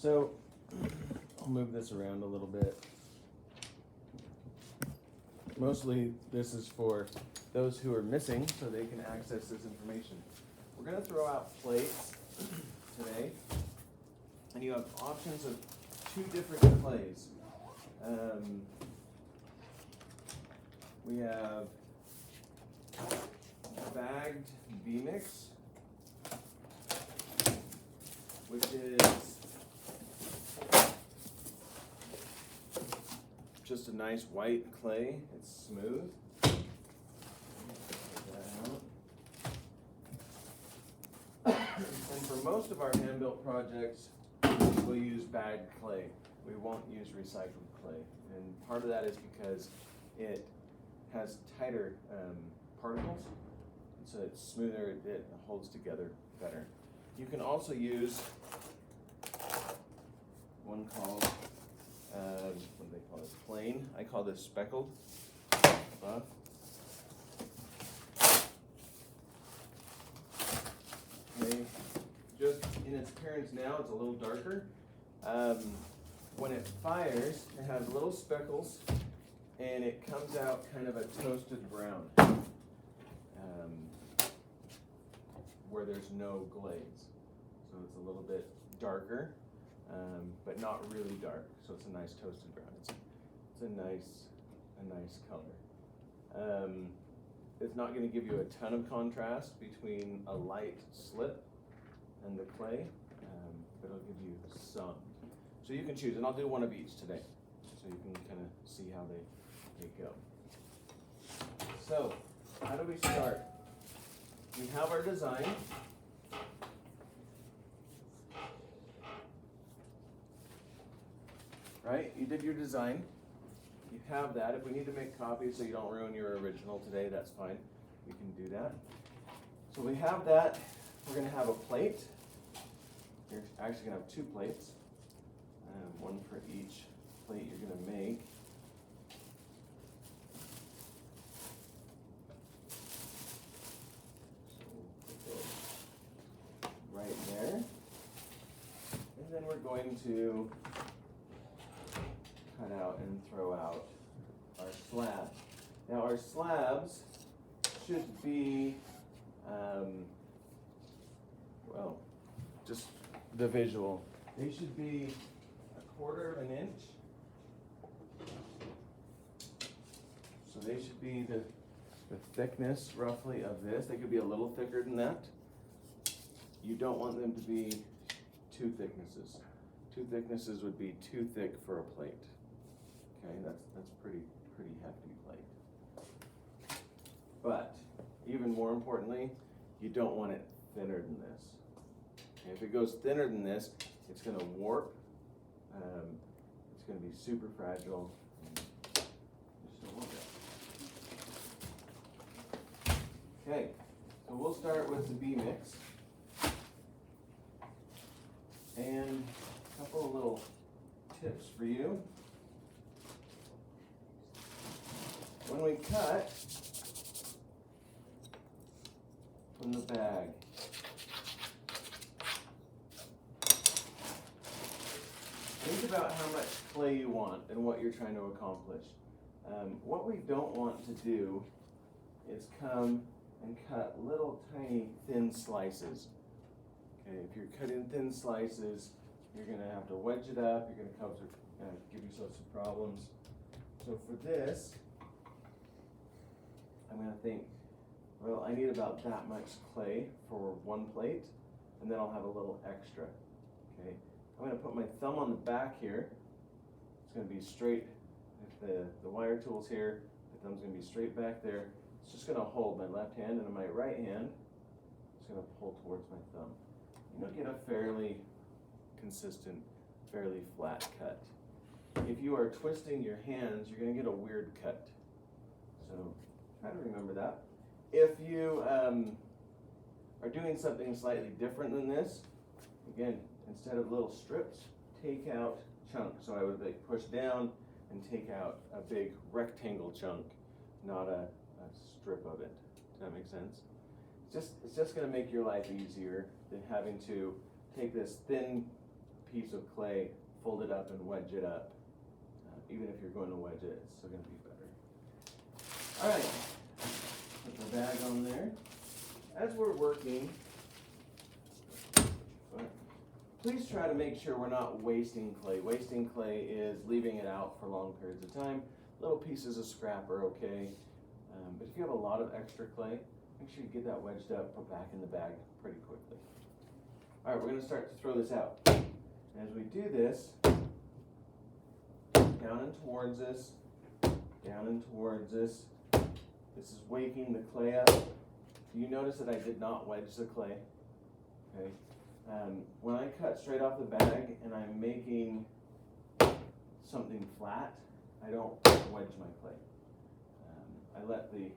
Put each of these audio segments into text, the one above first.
So I'll move this around a little bit. Mostly this is for those who are missing so they can access this information. We're going to throw out plates today, and you have options of 2 different clays. We have bagged B-mix, which is just a nice white clay. It's smooth. Take that out. And for most of our hand-built projects, we'll use bagged clay. We won't use recycled clay. And part of that is because it has tighter particles, and so it's smoother, it holds together better. You can also use one called, what do they call it, plain. I call this speckled buff. Okay, just in its appearance now, it's a little darker. When it fires, it has little speckles, and it comes out kind of a toasted brown, where there's no glaze. So it's a little bit darker, but not really dark. So it's a nice toasted brown. It's a nice color. It's not going to give you a ton of contrast between a light slip and the clay, but it'll give you some. So you can choose, and I'll do one of each today, so you can kind of see how they go. So, how do we start? We have our design. Right? You did your design. You have that. If we need to make copies so you don't ruin your original today, that's fine. We can do that. So we have that. We're going to have a plate. You're actually going to have 2 plates. One for each plate you're going to make. So we'll put those right there. And then we're going to cut out and throw out our slab. Now our slabs should be, well, just the visual. They should be 1/4 of an inch. So they should be the thickness roughly of this. They could be a little thicker than that. You don't want them to be 2 thicknesses. 2 thicknesses would be too thick for a plate. Okay, that's pretty hefty plate. But even more importantly, you don't want it thinner than this. Okay, if it goes thinner than this, it's going to warp. It's going to be super fragile. You just don't want that. Okay, so we'll start with the B-mix. And a couple of little tips for you. When we cut from the bag, think about how much clay you want and what you're trying to accomplish. What we don't want to do is come and cut little tiny thin slices. Okay, if you're cutting thin slices, you're going to have to wedge it up. You're going to give yourself some problems. So for this, I'm going to think, well, I need about that much clay for 1 plate, and then I'll have a little extra. Okay, I'm going to put my thumb on the back here. It's going to be straight. If the wire tool's here, the thumb's going to be straight back there. It's just going to hold my left hand, and in my right hand, it's going to pull towards my thumb. You'll get a fairly consistent, fairly flat cut. If you are twisting your hands, you're going to get a weird cut. So try to remember that. If you are doing something slightly different than this, again, instead of little strips, take out chunks. So I would push down and take out a big rectangle chunk, not a strip of it. Does that make sense? It's just going to make your life easier than having to take this thin piece of clay, fold it up and wedge it up. Even if you're going to wedge it, it's still going to be better. All right, put the bag on there. As we're working, please try to make sure we're not wasting clay. Wasting clay is leaving it out for long periods of time. Little pieces of scrap are okay, but if you have a lot of extra clay, make sure you get that wedged up, put back in the bag pretty quickly. All right, we're going to start to throw this out. As we do this, down and towards this, down and towards this. This is waking the clay up. Do you notice that I did not wedge the clay? Okay. When I cut straight off the bag and I'm making something flat, I don't wedge my clay. I let the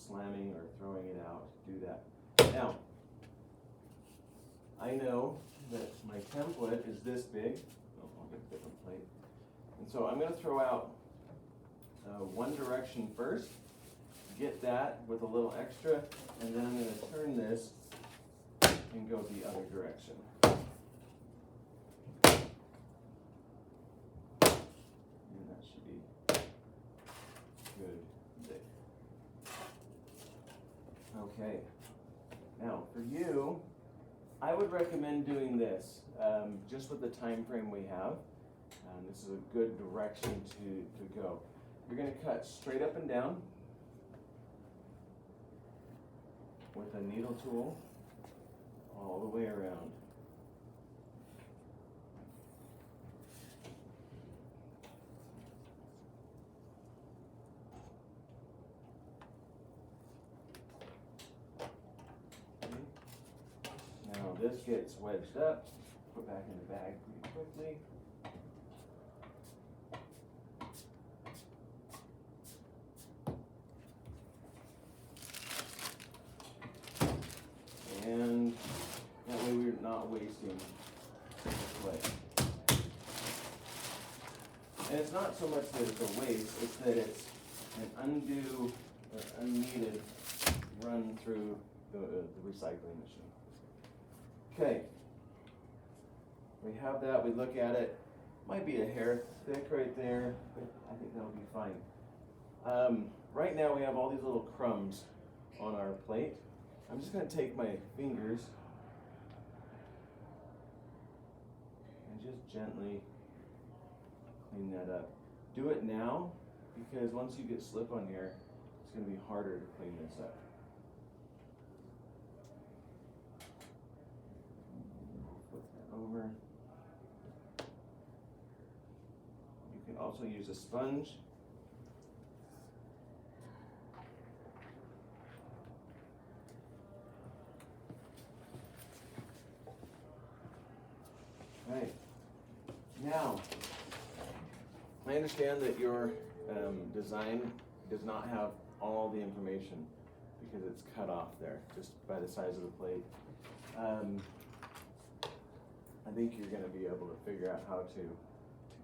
slamming or throwing it out do that. Now, I know that my template is this big. Oh, I'll get a different plate. And so I'm going to throw out one direction first, get that with a little extra, and then I'm going to turn this and go the other direction. And that should be good there. Okay. Now for you, I would recommend doing this just with the time frame we have. This is a good direction to go. You're going to cut straight up and down with a needle tool all the way around. Okay. Now this gets wedged up, put back in the bag pretty quickly. And that way we're not wasting clay. And it's not so much that it's a waste, it's that it's an undue or unneeded run through the recycling machine. Okay, we have that, we look at it, might be a hair thick right there, but I think that'll be fine. Right now we have all these little crumbs on our plate. I'm just going to take my fingers and just gently clean that up. Do it now, because once you get slip on here, it's going to be harder to clean this up. Flip that over. You can also use a sponge. Right. Now, I understand that your design does not have all the information because it's cut off there just by the size of the plate. I think you're going to be able to figure out how to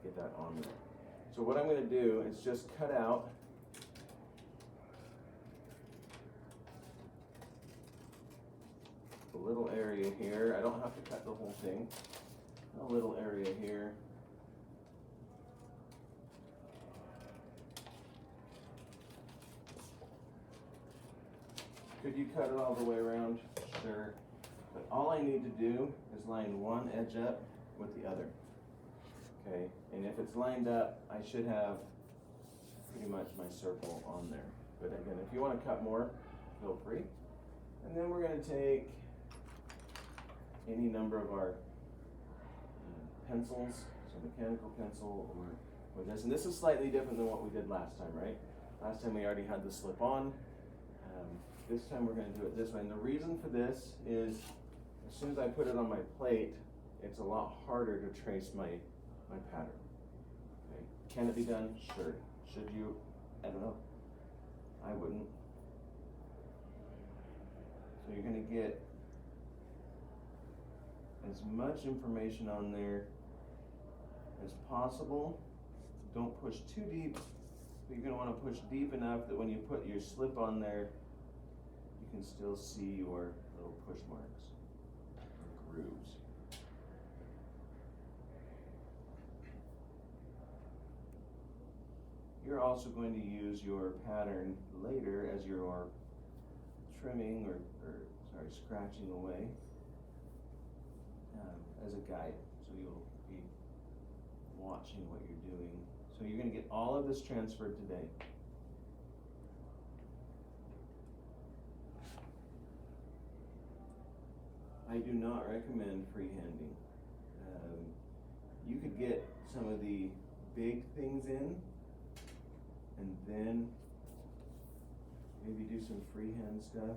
get that on there. So what I'm going to do is just cut out a little area here. I don't have to cut the whole thing. A little area here. Could you cut it all the way around? Sure. But all I need to do is line one edge up with the other. Okay, and if it's lined up, I should have pretty much my circle on there. But again, if you want to cut more, feel free. And then we're going to take any number of our pencils, so mechanical pencil or this. And this is slightly different than what we did last time, right? Last time we already had the slip on. This time we're going to do it this way. And the reason for this is as soon as I put it on my plate, it's a lot harder to trace my pattern. Okay. Can it be done? Sure. Should you? I don't know. I wouldn't. So you're going to get as much information on there as possible. Don't push too deep, but you're going to want to push deep enough that when you put your slip on there, you can still see your little push marks or grooves. you're also going to use your pattern later as you're trimming or scratching away as a guide. So you'll be watching what you're doing. So you're going to get all of this transferred today. I do not recommend freehanding. You could get some of the big things in and then maybe do some freehand stuff.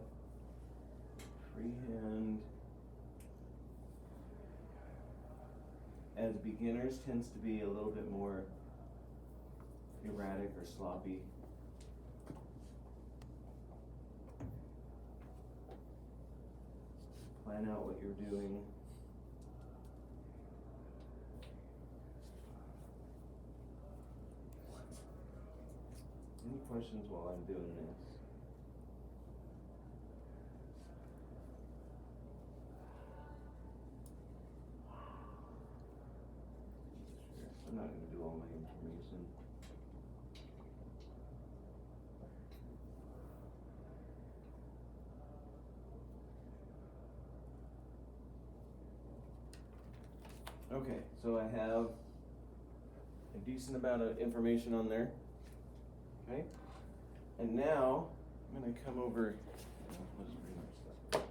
Freehand as beginners tends to be a little bit more erratic or sloppy. Plan out what you're doing. Any questions while I'm doing this? I'm not going to do all my information. Okay, so I have a decent amount of information on there. Okay, and now I'm going to come over. Let's bring my stuff.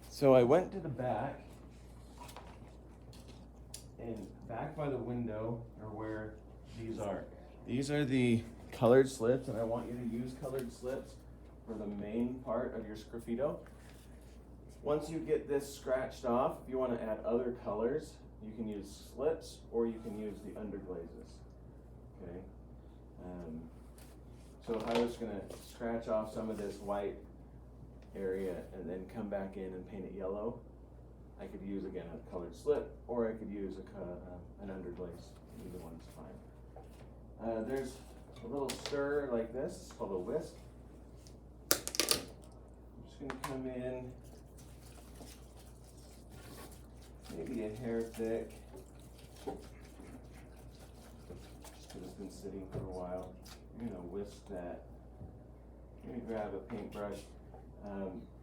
So I went to the back, and back by the window are where these are. These are the colored slips, and I want you to use colored slips for the main part of your sgraffito. Once you get this scratched off, if you want to add other colors, you can use slips or you can use the underglazes. Okay. So if I was going to scratch off some of this white area and then come back in and paint it yellow, I could use again a colored slip, or I could use an underglaze. Either one's fine. There's a little stir like this. It's called a whisk. I'm just going to come in maybe a hair thick, just because it's been sitting for a while. You're going to whisk that. You're going to grab a paintbrush,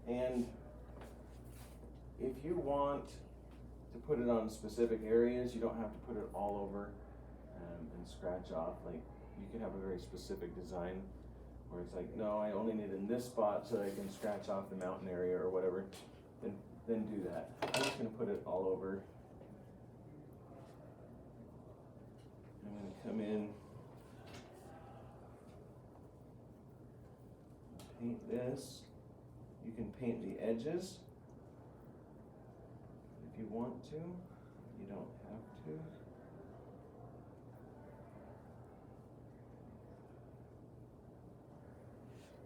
and if you want to put it on specific areas, you don't have to put it all over and scratch off. Like, you could have a very specific design where it's like, no, I only need in this spot so that I can scratch off the mountain area or whatever. Then do that. I'm just going to put it all over. I'm going to come in, paint this. You can paint the edges if you want to. You don't have to.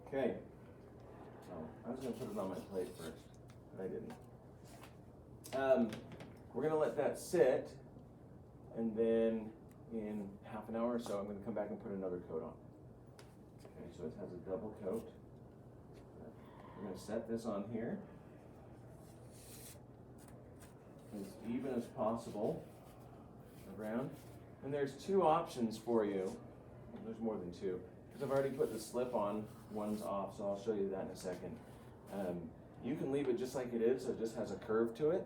Okay. So I was going to put it on my plate first, but I didn't. We're going to let that sit, and then in half an hour or so, I'm going to come back and put another coat on. Okay, so it has a double coat. We're going to set this on here as even as possible around. And there's two options for you. There's more than two, because I've already put the slip on. One's off, so I'll show you that in a second. You can leave it just like it is, so it just has a curve to it,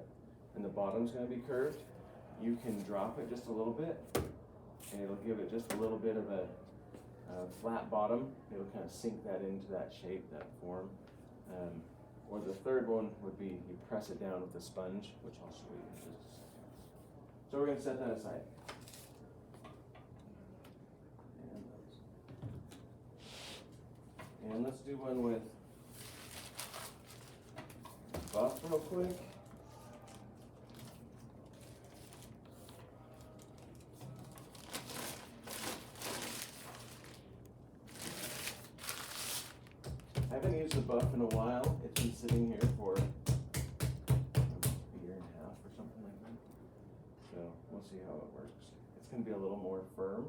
and the bottom's going to be curved. You can drop it just a little bit, and it'll give it just a little bit of a flat bottom. It'll kind of sink that into that shape, that form. Or the third one would be you press it down with a sponge, which I'll show you in just a second. So we're going to set that aside. And let's do one with buff real quick. I haven't used the buff in a while. It's been sitting here for a year and a half or something like that. So we'll see how it works. It's going to be a little more firm.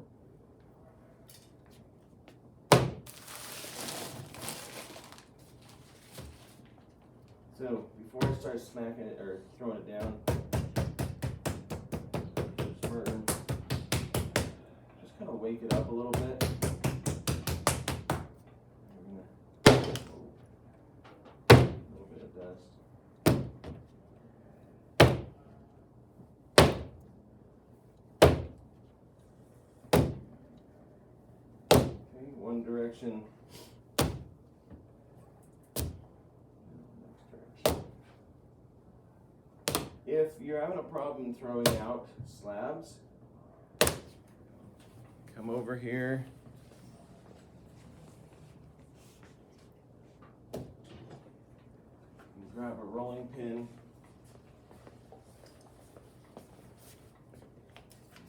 So before I start smacking it or throwing it down, it's firm. Just kind of wake it up a little bit. A little bit of dust. Okay, one direction. Next direction. If you're having a problem throwing out slabs, come over here. And grab a rolling pin.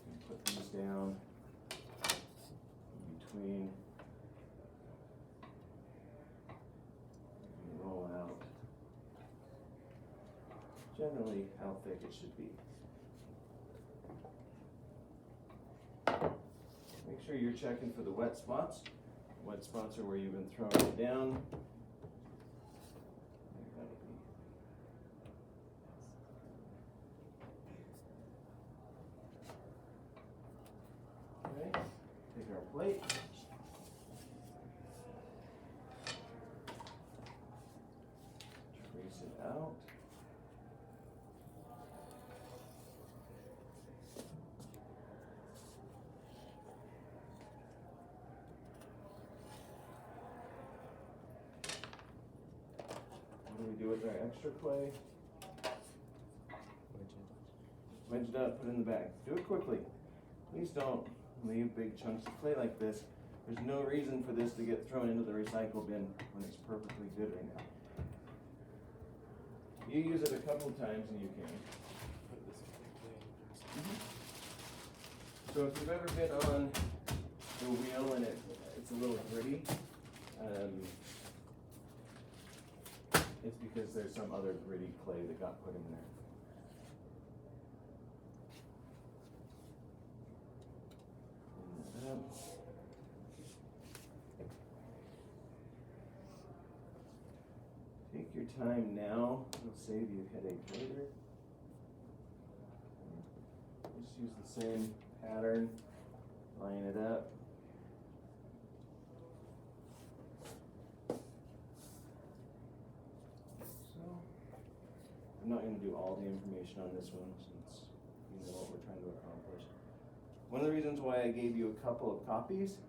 And put these down in between. And roll out. Generally how thick it should be. Make sure you're checking for the wet spots. Wet spots are where you've been throwing it down. Okay, take our plate. Trace it out. What do we do with our extra clay? Wedge it up, put it in the bag. Do it quickly. Please don't leave big chunks of clay like this. There's no reason for this to get thrown into the recycle bin when it's perfectly good right now. You use it a couple of times and you can. So if you've ever been on the wheel and it's a little gritty, it's because there's some other gritty clay that got put in there. Clean that up. Take your time now, it'll save you headache later. Just use the same pattern, line it up. I'm not going to do all the information on this one since you know what we're trying to accomplish. One of the reasons why I gave you a couple of copies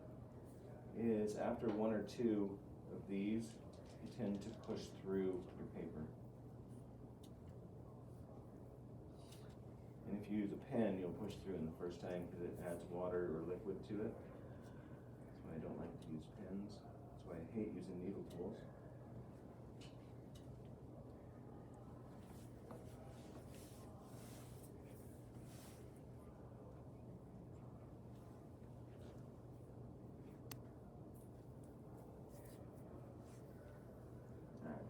is after one or two of these, you tend to push through your paper. And if you use a pen, you'll push through in the first time because it adds water or liquid to it. That's why I don't like to use pens. That's why I hate using needle tools.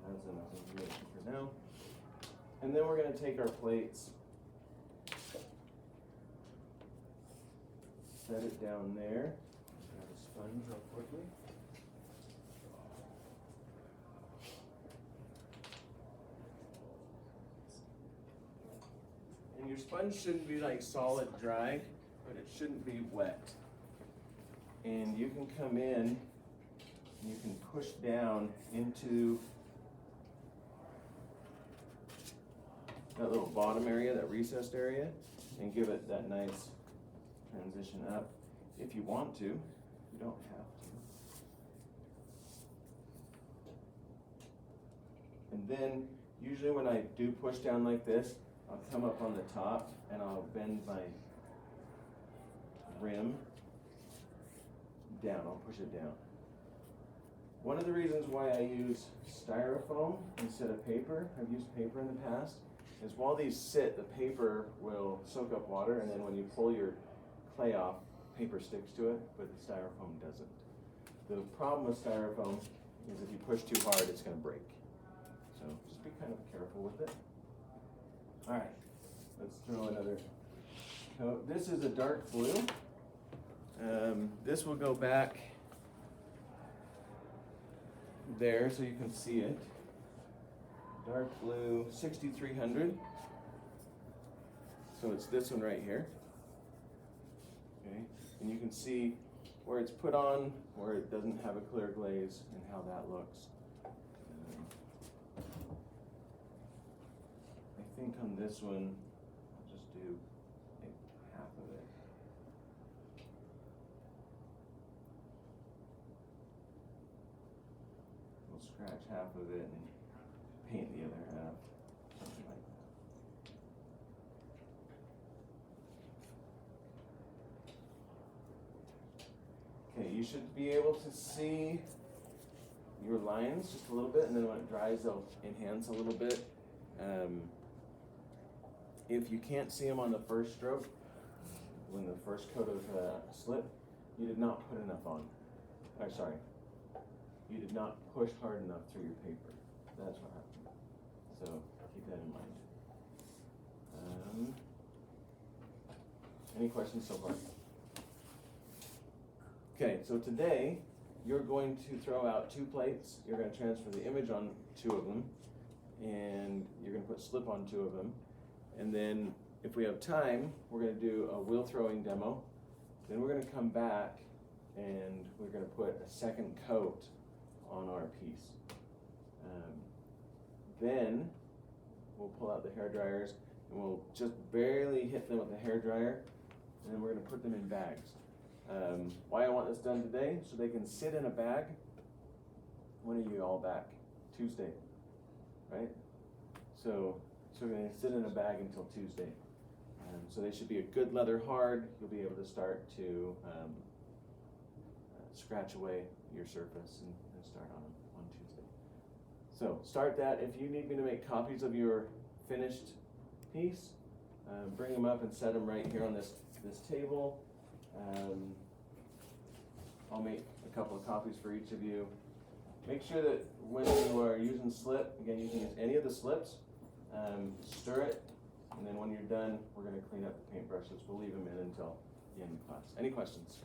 That's enough information for now. And then we're going to take our plates, set it down there. Grab a sponge real quickly. And your sponge shouldn't be like solid dry, but it shouldn't be wet. And you can come in and you can push down into that little bottom area, that recessed area, and give it that nice transition up if you want to. You don't have to. And then usually when I do push down like this, I'll come up on the top and I'll bend my rim down. I'll push it down. One of the reasons why I use styrofoam instead of paper, I've used paper in the past, is while these sit, the paper will soak up water, and then when you pull your clay off, paper sticks to it, but the styrofoam doesn't. The problem with styrofoam is if you push too hard, it's going to break. So just be kind of careful with it. All right, let's throw another coat. This is a dark blue. This will go back there so you can see it. Dark blue, 6300. So it's this one right here. Okay, and you can see where it's put on, where it doesn't have a clear glaze, and how that looks. I think on this one, I'll just do like half of it. We'll scratch half of it and paint the other half, something like that. Okay, you should be able to see your lines just a little bit, and then when it dries, they'll enhance a little bit. If you can't see them on the first stroke, when the first coat of slip, you did not put enough on. Sorry, you did not push hard enough through your paper. That's what happened. So keep that in mind. Any questions so far? Okay, so today you're going to throw out 2 plates. You're going to transfer the image on 2 of them, and you're going to put slip on 2 of them. And then if we have time, we're going to do a wheel throwing demo. Then we're going to come back and we're going to put a second coat on our piece. Then we'll pull out the hair dryers and we'll just barely hit them with the hair dryer, and then we're going to put them in bags. Why I want this done today, so they can sit in a bag. When are you all back? Tuesday, right? So we're going to sit in a bag until Tuesday. So they should be a good leather hard. You'll be able to start to scratch away your surface and start on Tuesday. So start that. If you need me to make copies of your finished piece, bring them up and set them right here on this table. I'll make a couple of copies for each of you. Make sure that when you are using slip, again, you can use any of the slips, stir it, and then when you're done, we're going to clean up the paintbrushes. We'll leave them in until the end of class. Any questions?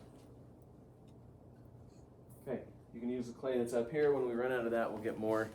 Okay, you can use the clay that's up here. When we run out of that, we'll get more.